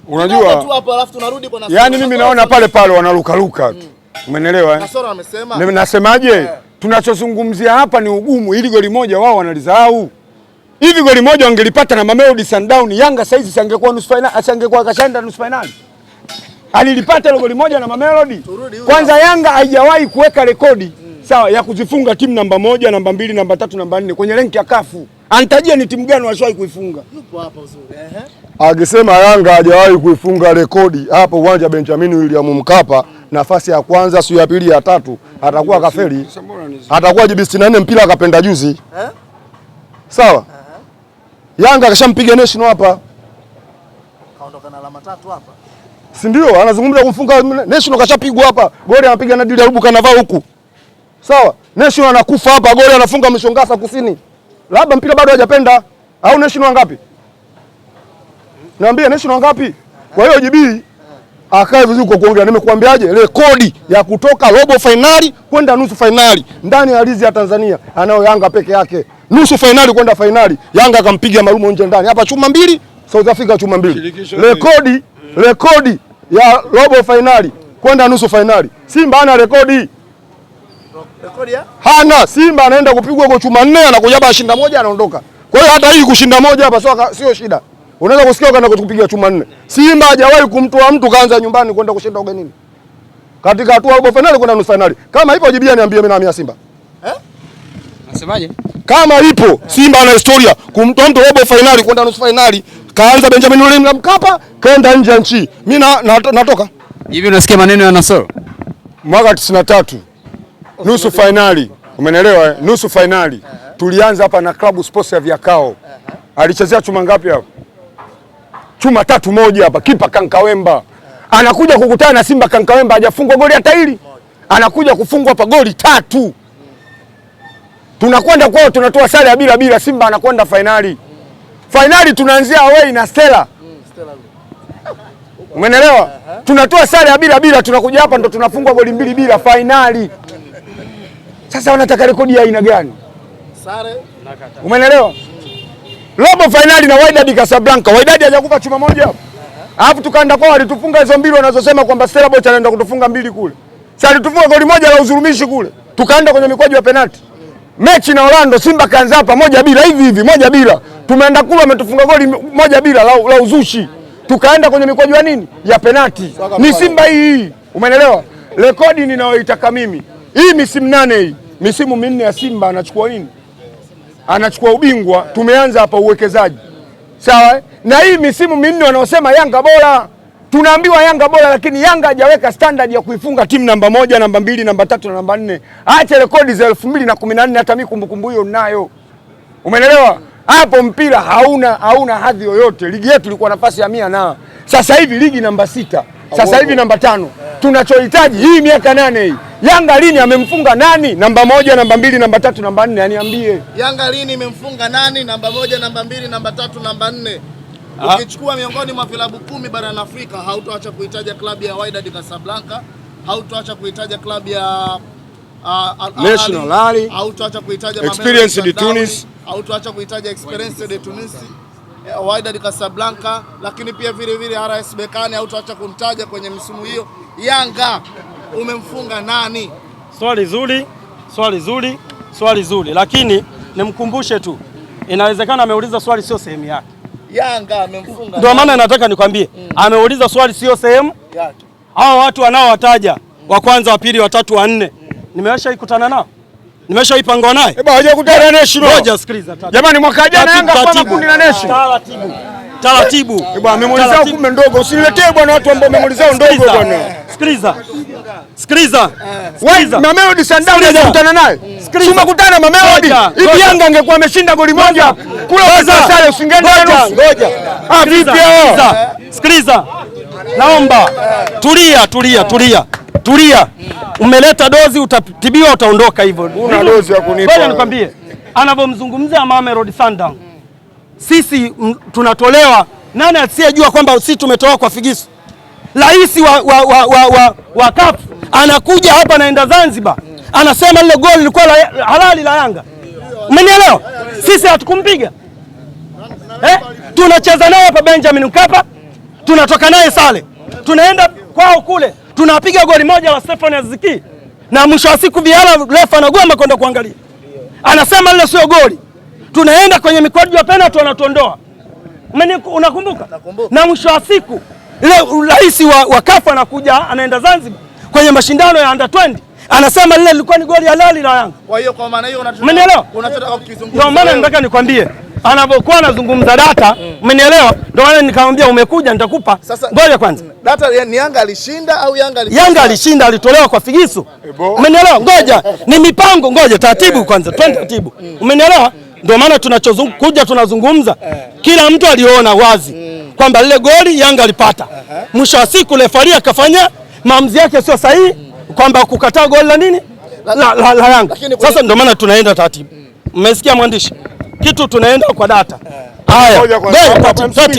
Unajua tu hapo alafu tunarudi kwa Nasoro. Yaani mimi naona pale wanarukaruka tu. Umeelewa eh? Nasoro amesema. Nasemaje? Tunachozungumzia hapa ni ugumu, ili goli moja wao wanalisahau. Hivi goli moja wangelipata na Mamelodi Sundowns, Yanga saizi sangekuwa nusu finali, asingekuwa kashaenda nusu finali. Alilipata ile goli moja na Mamelodi. Kwanza Yanga haijawahi kuweka rekodi sawa ya kuzifunga timu namba 1, namba 2, namba 3, namba 4 kwenye renki ya kafu. Anitajia ni timu gani washawahi kuifunga? Yupo hapa uzuri. Akisema Yanga hajawahi kuifunga rekodi hapo uwanja Benjamin William Mkapa, nafasi ya kwanza sio ya pili ya tatu, atakuwa kafeli. Atakuwa jibi 64 mpira akapenda juzi. Sawa? Yanga akashampiga National hapa. Kaondoka na alama 3 hapa. Si ndio? Anazungumza kumfunga National, kashapigwa hapa. Goli anapiga na Dili Arubu kanavaa huku. Sawa? National anakufa hapa, goli anafunga Mshongasa Kusini. Labda mpira bado hajapenda. Au National ngapi? Niambie National ngapi? Kwa hiyo JB akae vizuri kwa kuongea. Nimekuambiaje? Rekodi ya kutoka robo finali kwenda nusu finali ndani ya ardhi ya Tanzania anayo Yanga peke yake. Nusu finali kwenda finali, Yanga akampiga Marumo nje ndani. Hapa chuma 2, South Africa chuma 2. Rekodi ya robo finali kwenda nusu finali. Simba hana rekodi. Rekodi ya? Hana. Simba anaenda kupigwa kwa chuma 4, anakuja hapa ashinda 1 anaondoka. Kwa hiyo hata hii kushinda 1 hapa sio shida. Unaweza kusikia ukaenda kupiga chuma 4. Simba hajawahi kumtoa mtu kaanza nyumbani kwenda kushinda ugenini. Katika hatua robo finali kwenda nusu finali. Kama ipo jibia niambie mimi naamia Simba. Nasemaje? Kama ipo Simba ana historia kumtoa mtu robo finali kwenda nusu finali, kaanza Benjamin William Mkapa, kaenda nje ya nchi. Mimi natoka. Hivi unasikia maneno ya Nasoro? Mwaka 93 nusu finali. Umeelewa? Nusu finali. Tulianza hapa na Club Sports ya Viakao. Alichezea chuma ngapi hapo? Chuma 3-1 hapa, kipa Kankawemba. Anakuja kukutana na Simba, Kankawemba hajafungwa goli hata hili. Anakuja kufungwa hapa goli 3. Tunakwenda kwao, tunatoa sare ya bila, Simba anakwenda finali. Finali tunaanzia away na Stella. Umeelewa? Tunatoa sare ya bila, tunakuja hapa ndo tunafungwa goli 2 finali. Sasa wanataka rekodi ya aina gani? Sare. Umeelewa? Robo finali na Wydad Casablanca. Wydad hajakupa chuma 1 hapo. Alafu tukaenda kwao, alitufunga hizo 2 wanazosema kwamba Stella Boy anaenda kutufunga 2 kule. Sasa alitufunga goli 1 la udhulumishi kule. Tukaenda kwenye mikwaju ya penalti. Mechi na Orlando Simba kaanza hapa 1-0 hivi 1-0. Tumeenda kule ametufunga goli 1-0 la uzushi. Tukaenda kwenye mikwaju ya nini? Ya penalti. Ni Simba hii. Umeelewa? Rekodi ninayoitaka mimi. Hii misimu 8 hii. Misimu 4 ya Simba anachukua nini? Anachukua ubingwa. Tumeanza hapa uwekezaji. Sawa? Na hii misimu 4 wanaosema Yanga bora. Tunaambiwa Yanga bora, lakini Yanga hajaweka standard ya kuifunga timu namba 1, namba 2, namba 3 na namba 4. Acha rekodi za 2014, hata mimi kumbukumbu hiyo ninayo. Umeelewa? Hapo mpira hauna hadhi yoyote. Ligi yetu ilikuwa nafasi ya 100 na sasa hivi ligi namba 6. Sasa hivi namba 5. Tunachohitaji hii miaka 8 hii. Yanga lini amemfunga nani? Namba 1, namba 2, namba 3, namba 4, aniambie. Yanga lini imemfunga nani? Namba 1, namba 2, namba 3, namba 4. Ukichukua miongoni mwa vilabu 10 barani Afrika, hautoacha kuitaja klabu ya Wydad Casablanca, hautoacha kuitaja klabu ya National Ali, hautoacha kuitaja Experience de Tunis, hautoacha kuitaja Experience de Tunis, Wydad Casablanca, lakini pia vile RS Berkane hautoacha kumtaja kwenye msimu hiyo. Yanga umemfunga nani? Swali zuri, lakini nimkumbushe tu, inawezekana ameuliza swali sio sehemu yake. Yanga amemfunga. Ndio maana nataka nikwambie, ameuliza swali sio sehemu yake. Hao watu wanaowataja wa kwanza, wa pili, wa tatu, wa 4, nimeshaikutana nao, nimeshaipanga naye. Hajakutana na National. Ngoja sikiliza. Jamani, mwaka jana Yanga kwa makundi na National. Taratibu. Amemulizao kumbe ndogo. Usiniletee bwana watu ambao amemulizao ndogo bwana. Sikiliza. Mamelodi Sundowns hajakutana naye. Umekutana Mamelodi. Hivi Yanga angekuwa ameshinda goli 1 kule kwa sare usingeenda nusu. Ngoja. Vipi? Sikiliza. Naomba tulia. Umeleta dozi, utatibiwa, utaondoka hivyo. Una dozi ya kunipa. Ngoja nikwambie. Anapomzungumzia Mamelodi Sundowns, sisi tunatolewa. Nani asiyejua kwamba sisi tumetolewa kwa figisu? Rais wa CAF anakuja hapa, anaenda Zanzibar, anasema lile goli lilikuwa halali la Yanga. Umenielewa? Sisi hatukumpiga. Tunacheza naye hapa Benjamin Mkapa, tunatoka naye sare, tunaenda kwao kule tunapiga goli moja la Stefan Aziki, na mwisho wa siku Viala refa anagoma kwenda kuangalia, anasema lile sio goli. Tunaenda kwenye mikwaju ya penalty wanatuondoa. Unakumbuka? Na mwisho wa siku ile rais wa CAF anakuja, anaenda Zanzibar kwenye mashindano ya under 20, anasema lile lilikuwa ni goli halali la Yanga. Kwa hiyo kwa maana hiyo unataka kukizungumza. Ndio maana nataka nikwambie anapokuwa anazungumza data, umenielewa? Ndio maana nikamwambia umekuja nitakupa. Ngoja kwanza. Data ni Yanga alishinda au Yanga alishinda? Yanga alishinda, alitolewa kwa figisu. Umenielewa? Ngoja, ni mipango, ngoja taratibu kwanza, twende taratibu. Umenielewa? Ndio maana tunachokuja tunazungumza. Kila mtu aliona wazi kwamba lile goli Yanga alipata. Mwisho wa siku refari akafanya maamuzi yake sio sahihi kwamba kukataa goli la nini? La Yanga. Sasa ndio maana tunaenda taratibu. Mmesikia mwandishi? Kitu tunaenda kwa data. Haya.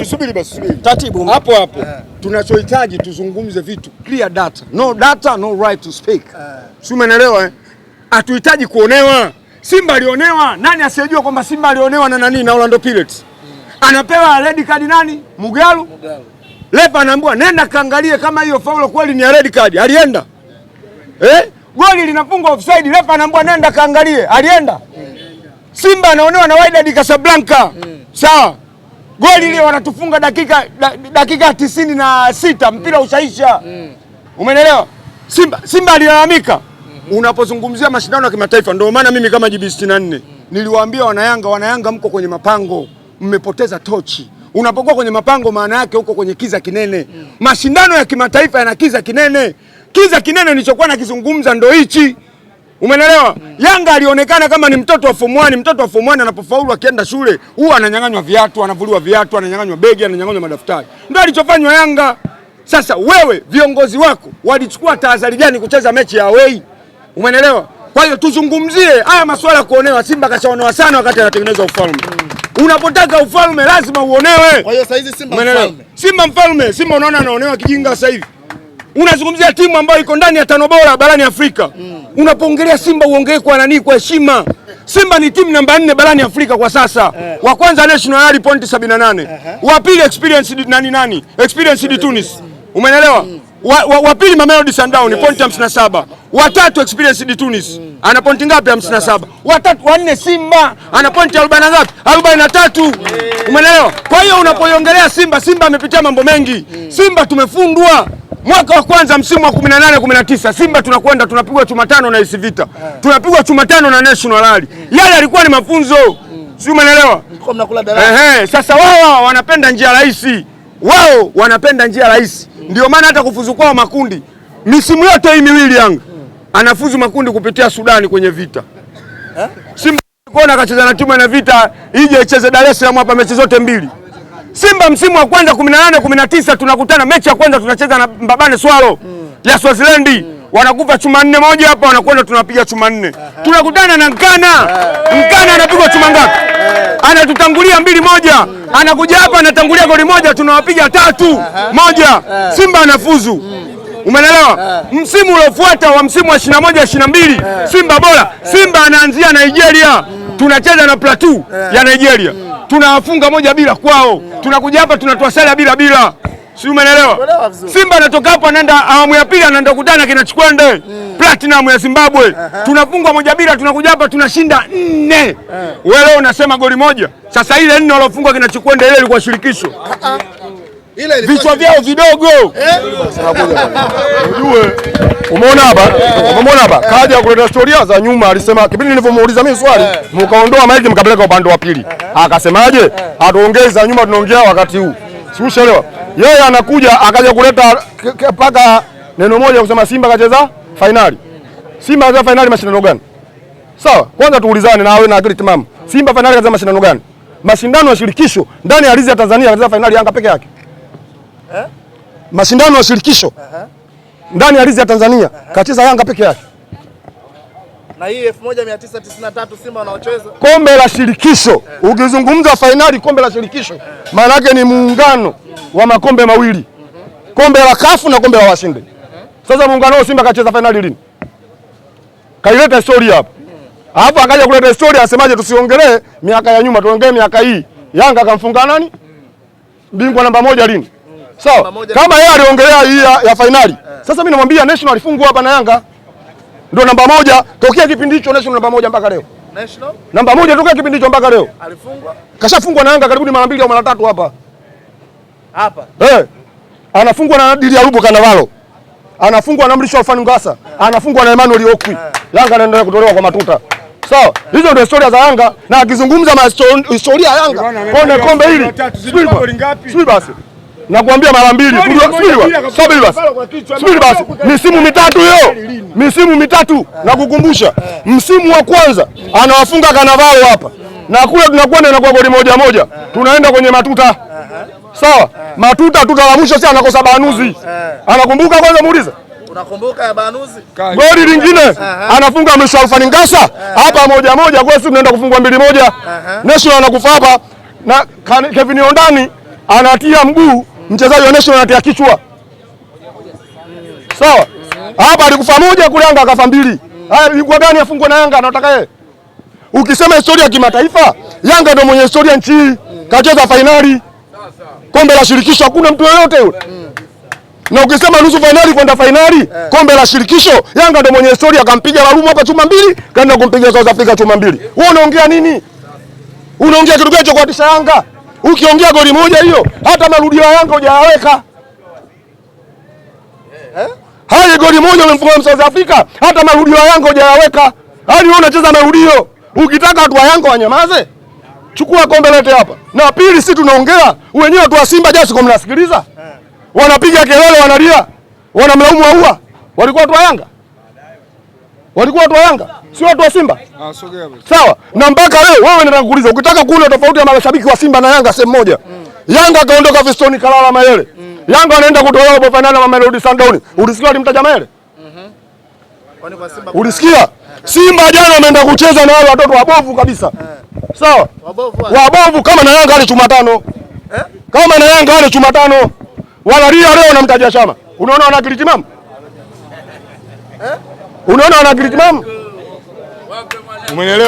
Subiri basi. Taratibu. Hapo. Tunachohitaji tuzungumze vitu clear data. No data, no right to speak. Si umeelewa eh? Hatuhitaji kuonewa. Simba alionewa. Nani asiyejua kwamba Simba alionewa na nani? Na Orlando Pirates. Anapewa red card nani? Mugalu. Lepa anaambiwa nenda kaangalie kama hiyo faulo kweli ni red card. Alienda. Goli linafungwa offside, lepa anaambiwa nenda kaangalie. Alienda. Simba anaonewa na Wydad Casablanca. Sawa. Goli ile wanatufunga dakika 96 mpira ushaisha. Umeelewa? Simba alilalamika. Unapozungumzia mashindano ya kimataifa, ndio maana mimi kama JB 64 niliwaambia wanayanga mko kwenye mapango, mmepoteza tochi. Unapokuwa kwenye mapango maana yake uko kwenye kiza kinene. Mashindano ya kimataifa yana kiza kinene. Kiza kinene nilichokuwa nakizungumza ndio hichi. Umeelewa? Yanga alionekana kama ni mtoto wa form 1. Mtoto wa form 1 anapofaulu akienda shule huwa ananyang'anywa viatu, anavuliwa viatu, ananyang'anywa begi, ananyang'anywa madaftari. Ndio alichofanywa Yanga. Sasa wewe viongozi wako walichukua tahadhari gani kucheza mechi ya away? Umeelewa? Kwa hiyo tuzungumzie haya masuala kuonewa. Simba kashaonewa sana wakati anatengeneza ufalme. Unapotaka ufalme lazima uonewe. Kwa hiyo sasa hizi Simba mfalme. Simba mfalme. Simba unaona anaonewa kijinga sasa hivi. Unazungumzia timu ambayo iko ndani ya 5 bora barani Afrika. Unapoongelea Simba uongee kwa nani? Kwa heshima. Simba ni timu namba 4 barani Afrika kwa sasa. Wa kwanza National Rally point 78. Wa pili Experience nani? Experience di Tunis. Umeelewa? Wa pili Mamelodi Sundowns point 57. Wa tatu Experience di Tunis. Ana point ngapi? 57. Wa nne Simba ana point 40 ngapi? 43. Umeelewa? Kwa hiyo unapoiongelea Simba amepitia mambo mengi. Simba tumefundwa. Mwaka wa kwanza msimu wa 18-19 Simba tunakwenda tunapigwa chuma 5 na AS Vita. Tunapigwa chuma 5 na National Rally. Yale yalikuwa ni mafunzo. Si umeelewa? Kwa mnakula darasa. Sasa wao wanapenda njia rahisi. Wao wanapenda njia rahisi. Ndio maana hata kufuzu kwao makundi misimu yote hii miwili Yanga anafuzu makundi kupitia Sudani kwenye Vita. Simba kuona akacheza na timu ya Vita ije icheze Dar es Salaam hapa mechi zote mbili. Simba msimu wa kwanza 18-19 tunakutana mechi ya kwanza tunacheza na Mbabane Swallow ya Swaziland. Wanakupa chuma 4-1 hapa wanakwenda tunapiga chuma 4. Tunakutana na Nkana. Nkana anapigwa chuma ngapi? Anatutangulia 2-1. Anakuja hapa anatangulia goli moja tunawapiga 3-1. Simba anafuzu. Umeelewa? Msimu uliofuata wa msimu wa 21-22 Simba bora. Simba anaanzia Nigeria. Tunacheza na Plateau ya Nigeria. Tunawafunga 1-0 kwao. Tunakuja hapa tunatoa sare 0-0. Si umeelewa? Simba anatoka hapo anaenda awamu ya pili anaenda kukutana kina Chikwende. Platinum ya Zimbabwe. Tunafungwa 1-0 tunakuja hapa tunashinda 4. Wewe leo unasema goli moja. Sasa ile 4 walofungwa kina Chikwende ile ilikuwa shirikisho. Vichwa vyao vidogo. Unajue umeona hapa kaja kuleta historia za nyuma. Alisema kipindi nilivyomuuliza mimi swali mkaondoa maiki mkapeleka upande wa pili. Akasemaje? Hatuongeza nyuma tunaongea wakati huu. Si ushaelewa? Yeye anakuja akaja kuleta paka neno moja kusema Simba kacheza finali. Simba kacheza finali mashindano gani? Sawa, kwanza tuulizane na wewe na akili timamu. Simba finali kacheza mashindano gani? Mashindano ya shirikisho ndani ya ardhi ya Tanzania kacheza finali Yanga peke yake. Mashindano ya shirikisho ndani ya ardhi ya Tanzania kacheza Yanga peke yake. Na hii 1993 Simba wanaocheza kombe la shirikisho. Ukizungumza finali kombe la shirikisho maana yake ni muungano wa makombe mawili. Kombe la CAF na kombe la washindi. Sasa muungano wa Simba kacheza finali lini? Kaileta historia hapa. Hapo akaja kuleta historia asemaje tusiongelee miaka ya nyuma tuongee miaka hii. Yanga akamfunga nani? Bingwa namba 1 lini? Sawa. Kama yeye aliongelea hii ya finali. Sasa mimi namwambia National alifungwa hapa na Yanga. Ndio namba moja tokea kipindi hicho National namba moja mpaka leo. National? Namba moja tokea kipindi hicho mpaka leo. Alifungwa? Kashafungwa na Yanga karibuni mara 2 au mara 3 hapa. Hapa. Anafungwa na Dili Arubo Kanavalo. Anafungwa na Mrisho Alfani Ngasa. Anafungwa na Emmanuel Okwi. Yanga anaendelea kutolewa kwa matuta. Sawa. Hizo ndio historia za Yanga na akizungumza historia ya Yanga. Pone kombe hili. Subiri basi. Nakwambia mara 2. Subiri basi. Misimu mitatu hiyo. Misimu mitatu nakukumbusha. Msimu wa kwanza anawafunga Kanavalo hapa. Na kule tunakwenda na kwa goli 1-1. Tunaenda kwenye matuta. Sawa? Matuta la mwisho si anakosa Banuzi. Anakumbuka kwanza muulize. Unakumbuka ya Banuzi? Goli lingine anafunga Mrisho Alfani Ngasa hapa 1-1 kwa sisi tunaenda kufungwa 2-1. National anakufa hapa na Kevin Ondani anatia mguu, mchezaji wa National anatia kichwa. Sawa? Hapa alikufa moja kule Yanga akafa 2. Haya ilikuwa gani afungwe na Yanga anataka yeye? Ukisema historia ya kimataifa, Yanga ndio mwenye historia nchi hii. Kacheza finali. Kombe la shirikisho hakuna mtu yoyote yule. Na ukisema nusu finali kwenda finali, kombe la shirikisho, Yanga ndio mwenye historia akampiga Larumo hapa chuma 2, kaenda kumpiga South Africa chuma 2. Wewe unaongea nini? Unaongea kitu gani cha kuatisha Yanga? Ukiongea goli moja hiyo, hata marudio ya Yanga hujayaweka. Haya goli moja umemfunga South Africa, hata marudio ya Yanga hujayaweka. Hadi wewe unacheza marudio. Ukitaka watu wa Yanga wanyamaze, chukua kombe lete hapa. Na pili si tunaongea, wenyewe watu wa Simba jasi kwa mnasikiliza. Wanapiga kelele wanalia. Wanamlaumu Ahoua. Walikuwa watu wa Yanga? Walikuwa watu wa Yanga? Si watu wa Simba? Sawa. Na mpaka leo wewe unataka kuuliza ukitaka kuona tofauti ya mashabiki wa Simba na Yanga sehemu moja. Yanga kaondoka Fiston Kalala Mayele. Yanga anaenda kutolewa robo finali na Mamelodi Sundowns. Ulisikia alimtaja Mayele? Kwani kwa Simba? Ulisikia? Simba jana wameenda kucheza na wale watoto wabovu kabisa. Sawa? Wabovu kama na Yanga wale chuma 5. Kama na Yanga wale chuma 5. Wanalia leo namtaja Chama. Unaona wana akili timamu? Unaona wana akili timamu? Umeelewa?